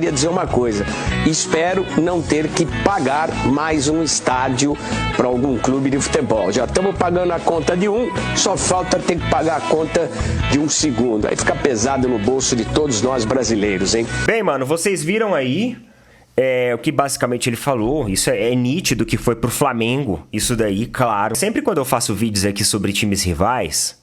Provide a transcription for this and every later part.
queria dizer uma coisa. Espero não ter que pagar mais um estádio para algum clube de futebol. Já estamos pagando a conta de um, só falta ter que pagar a conta de um segundo. Aí fica pesado no bolso de todos nós brasileiros, hein? Bem, mano, vocês viram aí o que basicamente ele falou. Isso é nítido que foi pro Flamengo. Isso daí, claro. Sempre quando eu faço vídeos aqui sobre times rivais,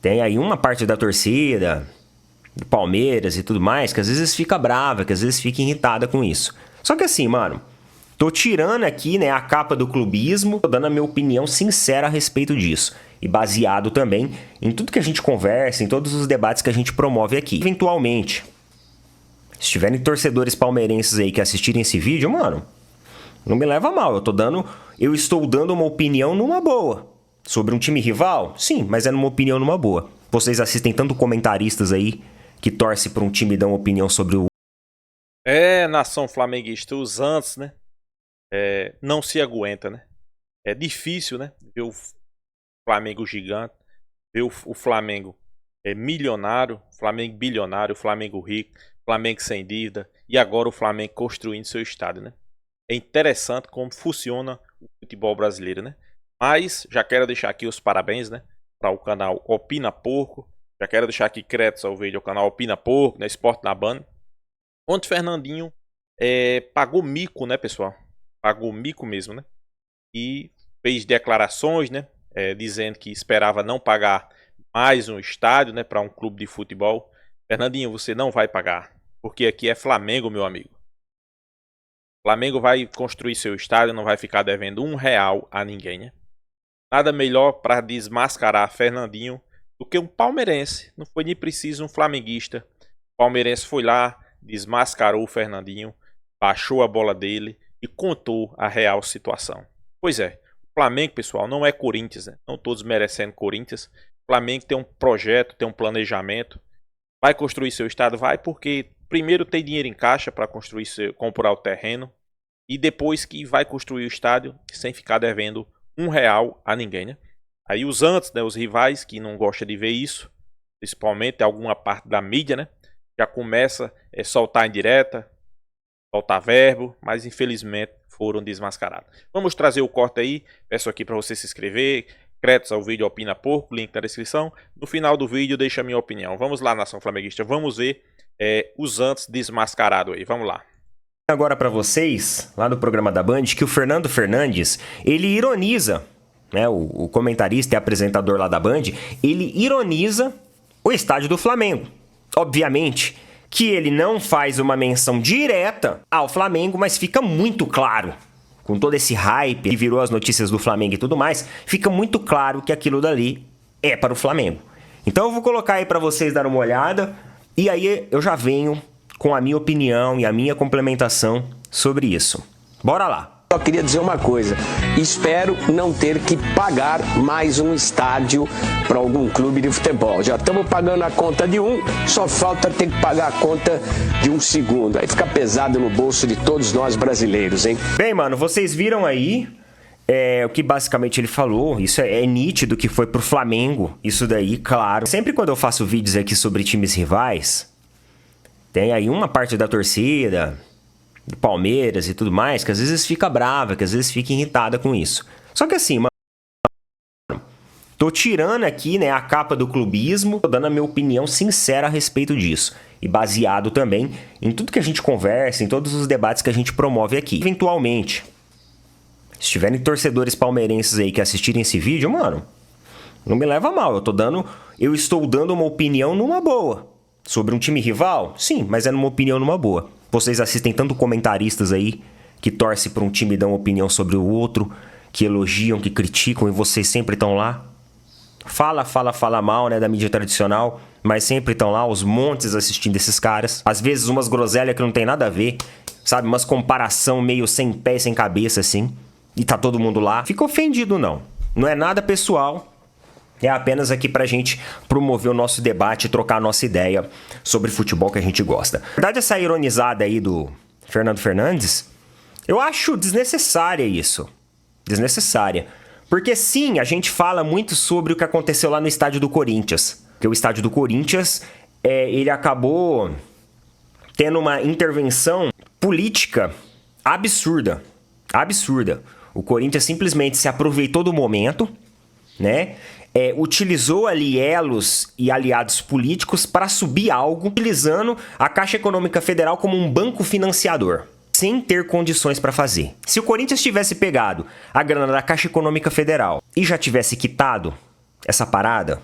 tem aí uma parte da torcida, do Palmeiras e tudo mais, que às vezes fica brava, que às vezes fica irritada com isso. Só que assim, mano, tô tirando aqui, né, a capa do clubismo, tô dando a minha opinião sincera a respeito disso. E baseado também em tudo que a gente conversa, em todos os debates que a gente promove aqui. Eventualmente, se tiverem torcedores palmeirenses aí que assistirem esse vídeo, mano, não me leva a mal. Eu estou dando uma opinião numa boa. Sobre um time rival? Sim, mas é numa opinião numa boa. Vocês assistem tanto comentaristas aí que torcem para um time e dão opinião sobre o... Nação flamenguista, os antes, né? Não se aguenta, né? É difícil, né? Ver o Flamengo gigante, ver o Flamengo milionário, Flamengo bilionário, Flamengo rico, Flamengo sem dívida e agora o Flamengo construindo seu estádio, né? É interessante como funciona o futebol brasileiro, né? Mas já quero deixar aqui os parabéns, né? Para o canal Opina Porco. Já quero deixar aqui créditos ao vídeo ao canal Opina Porco, né? Esporte na Band. Ontem Fernandinho pagou mico, né, pessoal? Pagou mico mesmo, né? E fez declarações, né? Dizendo que esperava não pagar mais um estádio, né? Para um clube de futebol. Fernandinho, você não vai pagar. Porque aqui é Flamengo, meu amigo. Flamengo vai construir seu estádio, não vai ficar devendo R$1 a ninguém, né? Nada melhor para desmascarar Fernandinho do que um palmeirense. Não foi nem preciso um flamenguista. O palmeirense foi lá, desmascarou o Fernandinho, baixou a bola dele e contou a real situação. Pois é, o Flamengo, pessoal, não é Corinthians, né? Não todos merecendo Corinthians. O Flamengo tem um projeto, tem um planejamento. Vai construir seu estádio? Vai, porque primeiro tem dinheiro em caixa para comprar o terreno. E depois que vai construir o estádio sem ficar devendo R$1 a ninguém, né? Aí os antes, né, os rivais que não gostam de ver isso, principalmente alguma parte da mídia, né, já começa a soltar indireta, soltar verbo, mas infelizmente foram desmascarados. Vamos trazer o corte aí, peço aqui para você se inscrever, créditos ao vídeo Opina Porco, link na descrição. No final do vídeo deixa a minha opinião. Vamos lá, nação flamenguista, vamos ver os antes desmascarados aí, vamos lá. Agora para vocês, lá no programa da Band, que o Fernando Fernandes, ele ironiza, né, o comentarista e apresentador lá da Band, ele ironiza o estádio do Flamengo. Obviamente que ele não faz uma menção direta ao Flamengo, mas fica muito claro, com todo esse hype que virou as notícias do Flamengo e tudo mais, fica muito claro que aquilo dali é para o Flamengo. Então eu vou colocar aí para vocês dar uma olhada, e aí eu já venho com a minha opinião e a minha complementação sobre isso. Bora lá! Só queria dizer uma coisa. Espero não ter que pagar mais um estádio para algum clube de futebol. Já estamos pagando a conta de um, só falta ter que pagar a conta de um segundo. Aí fica pesado no bolso de todos nós brasileiros, hein? Bem, mano, vocês viram aí o que basicamente ele falou. Isso é nítido que foi pro Flamengo. Isso daí, claro. Sempre quando eu faço vídeos aqui sobre times rivais, tem aí uma parte da torcida, do Palmeiras e tudo mais, que às vezes fica brava, que às vezes fica irritada com isso. Só que assim, mano, tô tirando aqui, né, a capa do clubismo, tô dando a minha opinião sincera a respeito disso. E baseado também em tudo que a gente conversa, em todos os debates que a gente promove aqui. Eventualmente, se tiverem torcedores palmeirenses aí que assistirem esse vídeo, mano, não me leva a mal. Eu estou dando uma opinião numa boa. Sobre um time rival? Sim, mas é numa opinião numa boa. Vocês assistem tanto comentaristas aí que torcem para um time e dão opinião sobre o outro, que elogiam, que criticam e vocês sempre estão lá. Fala mal, né, da mídia tradicional, mas sempre estão lá, os montes assistindo esses caras. Às vezes umas groselhas que não tem nada a ver, sabe? Umas comparação meio sem pé e sem cabeça assim. E tá todo mundo lá. Fica ofendido não. Não é nada pessoal. É apenas aqui pra gente promover o nosso debate e trocar a nossa ideia sobre futebol que a gente gosta. Na verdade, essa ironizada aí do Fernando Fernandes, eu acho desnecessária isso. Desnecessária. Porque sim, a gente fala muito sobre o que aconteceu lá no estádio do Corinthians. Porque o estádio do Corinthians, ele acabou tendo uma intervenção política absurda. Absurda. O Corinthians simplesmente se aproveitou do momento, né? Utilizou ali elos e aliados políticos para subir algo, utilizando a Caixa Econômica Federal como um banco financiador, sem ter condições para fazer. Se o Corinthians tivesse pegado a grana da Caixa Econômica Federal e já tivesse quitado essa parada,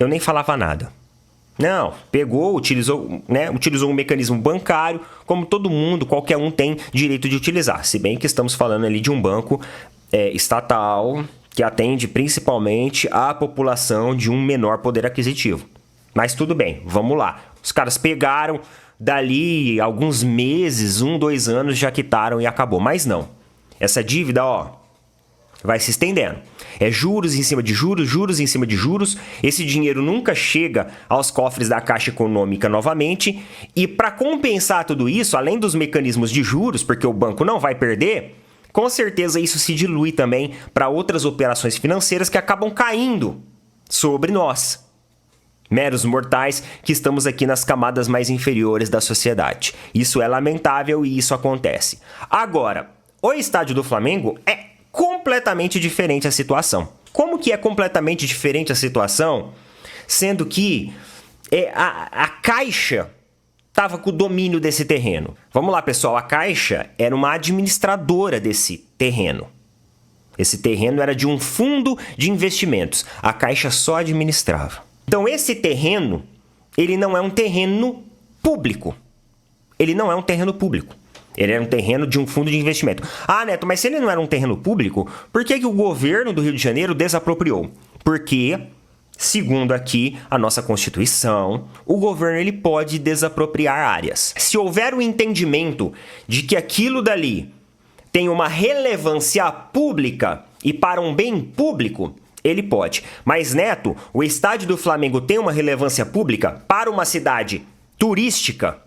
eu nem falava nada. Não, pegou, utilizou um mecanismo bancário, como todo mundo, qualquer um tem direito de utilizar. Se bem que estamos falando ali de um banco estatal que atende principalmente a população de um menor poder aquisitivo. Mas tudo bem, vamos lá. Os caras pegaram, dali alguns meses, 1, 2 anos, já quitaram e acabou. Mas não, essa dívida, vai se estendendo. Juros em cima de juros, juros em cima de juros. Esse dinheiro nunca chega aos cofres da Caixa Econômica novamente. E para compensar tudo isso, além dos mecanismos de juros, porque o banco não vai perder, com certeza isso se dilui também para outras operações financeiras que acabam caindo sobre nós, meros mortais que estamos aqui nas camadas mais inferiores da sociedade. Isso é lamentável e isso acontece. Agora, o estádio do Flamengo é completamente diferente a situação. Como que é completamente diferente a situação? Sendo que a Caixa estava com o domínio desse terreno. Vamos lá, pessoal. A Caixa era uma administradora desse terreno. Esse terreno era de um fundo de investimentos. A Caixa só administrava. Então, esse terreno, ele não é um terreno público. Ele não é um terreno público. Ele era um terreno de um fundo de investimento. Ah, Neto, mas se ele não era um terreno público, por que o governo do Rio de Janeiro desapropriou? Porque, segundo aqui a nossa Constituição, o governo ele pode desapropriar áreas. Se houver o entendimento de que aquilo dali tem uma relevância pública e para um bem público, ele pode. Mas, Neto, o estádio do Flamengo tem uma relevância pública para uma cidade turística,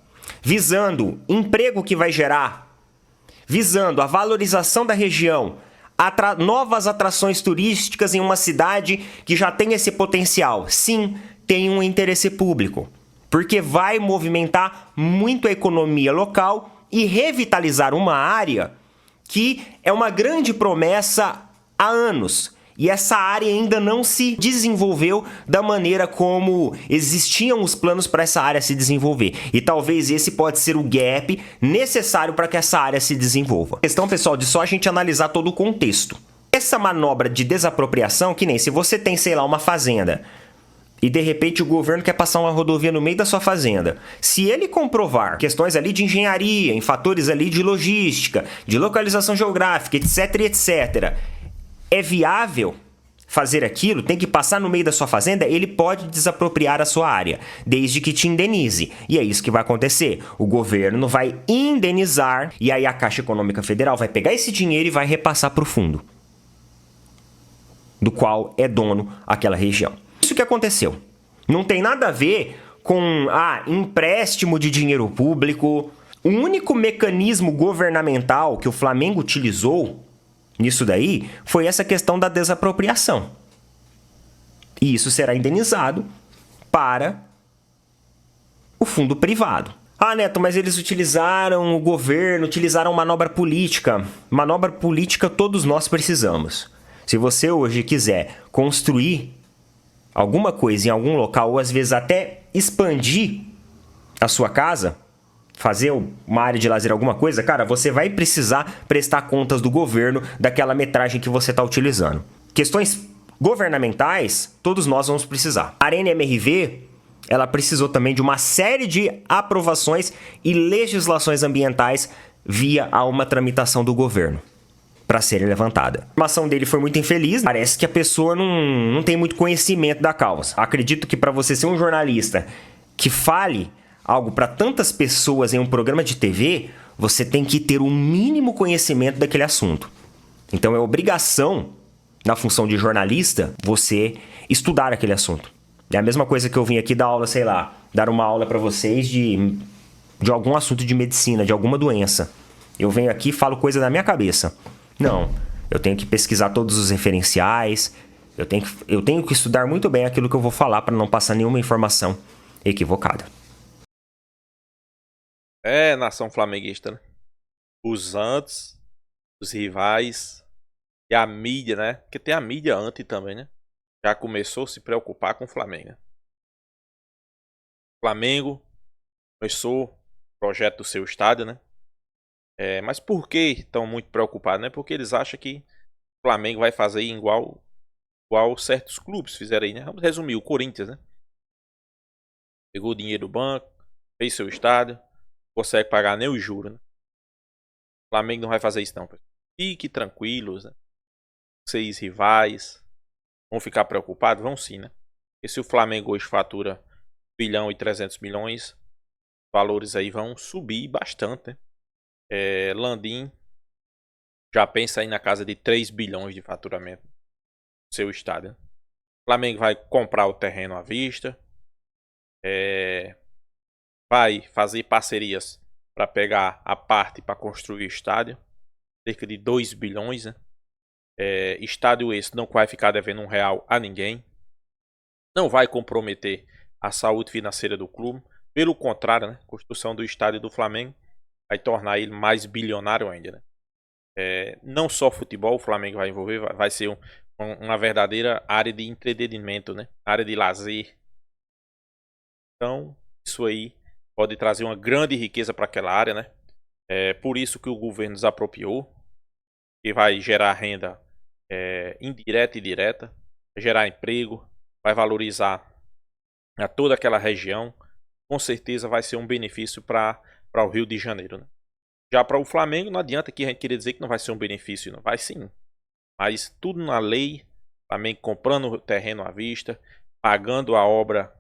visando emprego que vai gerar, visando a valorização da região, novas atrações turísticas em uma cidade que já tem esse potencial. Sim, tem um interesse público, porque vai movimentar muito a economia local e revitalizar uma área que é uma grande promessa há anos. E essa área ainda não se desenvolveu da maneira como existiam os planos para essa área se desenvolver. E talvez esse pode ser o gap necessário para que essa área se desenvolva. A questão, pessoal, de só a gente analisar todo o contexto. Essa manobra de desapropriação, que nem se você tem, sei lá, uma fazenda e de repente o governo quer passar uma rodovia no meio da sua fazenda. Se ele comprovar questões ali de engenharia, em fatores ali de logística, de localização geográfica, etc, etc, é viável fazer aquilo, tem que passar no meio da sua fazenda, ele pode desapropriar a sua área, desde que te indenize. E é isso que vai acontecer. O governo vai indenizar e aí a Caixa Econômica Federal vai pegar esse dinheiro e vai repassar para o fundo, do qual é dono aquela região. Isso que aconteceu. Não tem nada a ver com empréstimo de dinheiro público. O único mecanismo governamental que o Flamengo utilizou nisso daí foi essa questão da desapropriação. E isso será indenizado para o fundo privado. Ah, Neto, mas eles utilizaram o governo, utilizaram manobra política. Manobra política todos nós precisamos. Se você hoje quiser construir alguma coisa em algum local, ou às vezes até expandir a sua casa, fazer uma área de lazer, alguma coisa, cara, você vai precisar prestar contas do governo daquela metragem que você está utilizando. Questões governamentais, todos nós vamos precisar. A Arena MRV, ela precisou também de uma série de aprovações e legislações ambientais via a uma tramitação do governo para ser levantada. A informação dele foi muito infeliz. Parece que a pessoa não tem muito conhecimento da causa. Acredito que para você ser um jornalista que fale algo para tantas pessoas em um programa de TV, você tem que ter o mínimo conhecimento daquele assunto. Então é obrigação, na função de jornalista, você estudar aquele assunto. É a mesma coisa que eu vim aqui dar aula, sei lá, dar uma aula para vocês de algum assunto de medicina, de alguma doença. Eu venho aqui e falo coisa da minha cabeça. Não, eu tenho que pesquisar todos os referenciais, eu tenho que estudar muito bem aquilo que eu vou falar para não passar nenhuma informação equivocada. É, nação flamenguista, né? Os antes, os rivais e a mídia, né? Porque tem a mídia anti também, né? Já começou a se preocupar com o Flamengo, né? O Flamengo começou o projeto do seu estádio, né? Mas por que estão muito preocupados, né? Porque eles acham que o Flamengo vai fazer igual certos clubes fizeram aí, né? Vamos resumir, o Corinthians, né? Pegou o dinheiro do banco, fez seu estádio, não consegue pagar nem o juro, né? O Flamengo não vai fazer isso não, pessoal. Fique tranquilos, né? Vocês rivais vão ficar preocupados? Vão sim, né? Porque se o Flamengo hoje fatura 1 bilhão e 300 milhões, os valores aí vão subir bastante, né? Landim já pensa aí na casa de 3 bilhões de faturamento do seu estádio, né? O Flamengo vai comprar o terreno à vista, vai fazer parcerias para pegar a parte para construir o estádio, cerca de 2 bilhões, né? Estádio esse não vai ficar devendo R$1 a ninguém, não vai comprometer a saúde financeira do clube, pelo contrário, né? A construção do estádio do Flamengo vai tornar ele mais bilionário ainda, né? Não só futebol o Flamengo vai envolver, vai ser uma verdadeira área de entretenimento, né? Área de lazer. Então, isso aí pode trazer uma grande riqueza para aquela área, né? Por isso que o governo desapropriou, que vai gerar renda indireta e direta, vai gerar emprego, vai valorizar a toda aquela região. Com certeza vai ser um benefício para o Rio de Janeiro, né? Já para o Flamengo, não adianta que a gente querer dizer que não vai ser um benefício, não vai sim. Mas tudo na lei, Flamengo comprando o terreno à vista, pagando a obra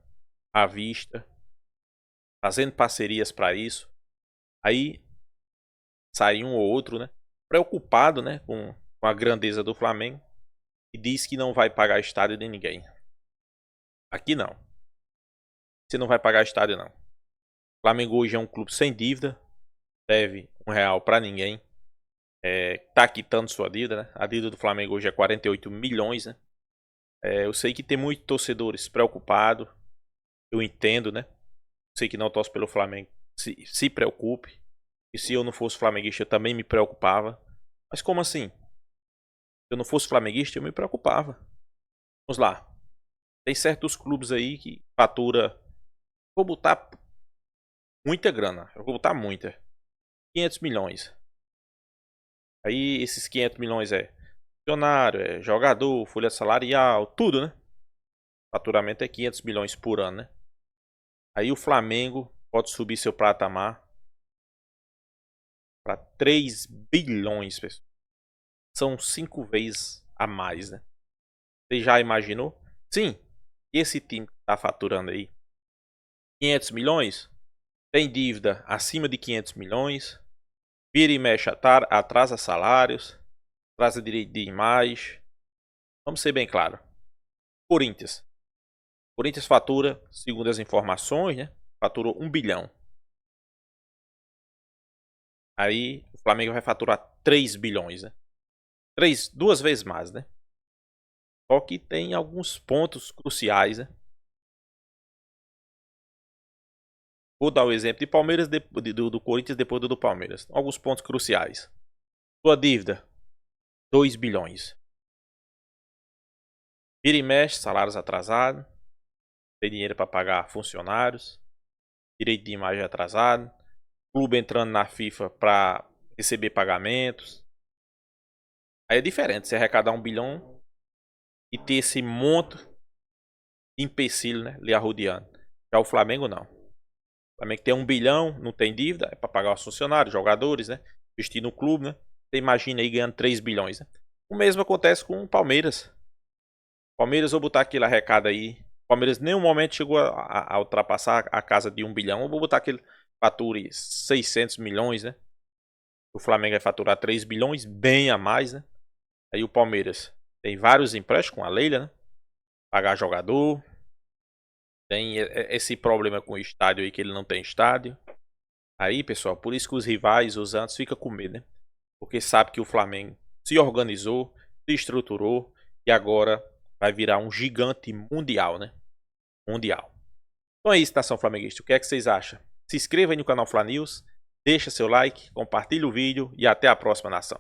à vista, fazendo parcerias para isso. Aí sai um ou outro, né, preocupado, né, com a grandeza do Flamengo e diz que não vai pagar estádio de ninguém. Aqui não. Você não vai pagar estádio não. O Flamengo hoje é um clube sem dívida, deve R$1 para ninguém. Tá quitando sua dívida, né? A dívida do Flamengo hoje é 48 milhões, né? Eu sei que tem muitos torcedores preocupados. Eu entendo, né? Sei que não torce pelo Flamengo. Se preocupe. E se eu não fosse flamenguista, eu também me preocupava. Mas como assim? Se eu não fosse flamenguista, eu me preocupava. Vamos lá. Tem certos clubes aí que fatura. Vou botar muita grana. Eu vou botar muita. 500 milhões. Aí esses 500 milhões é funcionário, jogador, folha salarial, tudo, né? Faturamento é 500 milhões por ano, né? Aí o Flamengo pode subir seu patamar para 3 bilhões, pessoal. São 5 vezes a mais, né? Você já imaginou? Sim, esse time que tá faturando aí 500 milhões, tem dívida acima de 500 milhões, vira e mexe, atrasa salários, atrasa direito de imagem. Vamos ser bem claro. Corinthians fatura, segundo as informações, né? Faturou 1 bilhão. Aí o Flamengo vai faturar 3 bilhões, né? 2 vezes mais, né? Só que tem alguns pontos cruciais, né? Vou dar o exemplo de Palmeiras, do Corinthians depois do Palmeiras. Alguns pontos cruciais. Sua dívida, 2 bilhões. Vira e mexe, salários atrasados. Tem dinheiro para pagar funcionários. Direito de imagem atrasado. Clube entrando na FIFA para receber pagamentos. Aí é diferente você arrecadar 1 bilhão e ter esse monte de empecilho, né, lhe arrodeando. Já o Flamengo não. O Flamengo tem 1 bilhão, não tem dívida, é para pagar os funcionários, jogadores, né? Investir no clube, né? Você imagina aí ganhando 3 bilhões, né? O mesmo acontece com o Palmeiras. Palmeiras, vou botar aquele arrecada aí. O Palmeiras em nenhum momento chegou a ultrapassar a casa de 1 bilhão. Eu vou botar aquele fature 600 milhões, né? O Flamengo vai faturar 3 bilhões, bem a mais, né? Aí o Palmeiras tem vários empréstimos com a Leila, né? Pagar jogador. Tem esse problema com o estádio aí, que ele não tem estádio. Aí, pessoal, por isso que os rivais, os antes, ficam com medo, né? Porque sabe que o Flamengo se organizou, se estruturou e agora vai virar um gigante mundial, né? Mundial. Então é isso, nação flamenguista. O que é que vocês acham? Se inscreva aí no canal Fla News, Deixa seu like, compartilha o vídeo e até a próxima, nação.